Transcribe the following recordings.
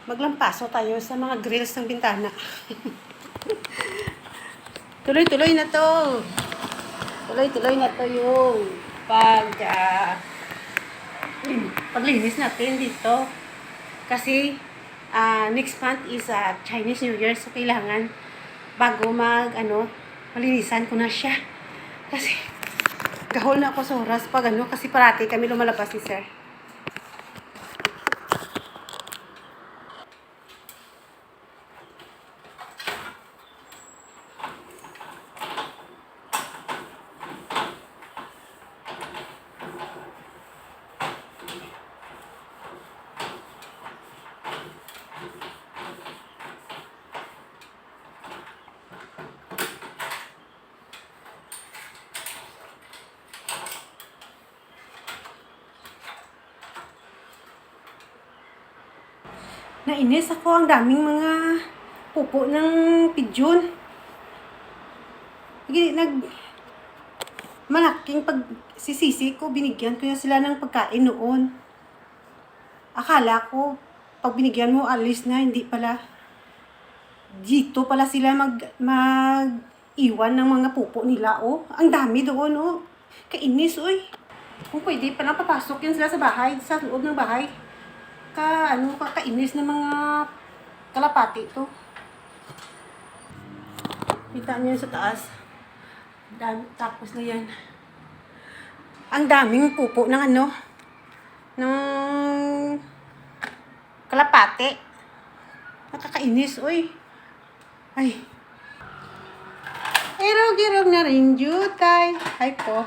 maglampaso tayo sa mga grills ng bintana. Tuloy-tuloy na to. Tuloy-tuloy na to yung paglinis natin dito. Kasi next month is Chinese New Year, so kailangan bago malinisan ko na siya. Kasi gahol na ako sa oras pag kasi parati kami lumalabas ni sir. Nainis ako, ang daming mga pupo ng pigeon. Malaking pagsisisi ko, binigyan ko yan sila ng pagkain noon. Akala ko, pag binigyan mo, alis na, hindi pala. Dito pala sila mag-iwan ng mga pupo nila, oh. Ang dami doon, oh. Kainis, oy. Kung pwede, palang papasok yan sila sa bahay, sa loob ng bahay. Kakainis ng mga kalapati to. Kita niyo sa taas. Tapos na yan. Ang daming pupo ng ng kalapati. Nakakainis, oy. Ay. Erog-erog na rin, jutay. Ay po.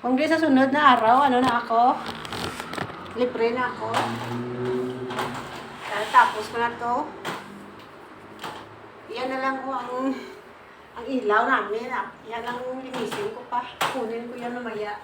Kung di sa sunod na araw, na ako? Libre na ako. Tapos ko na to. Yan na lang ko ang ilaw namin. Yan ang linisin ko pa. Kunin ko yan mamaya.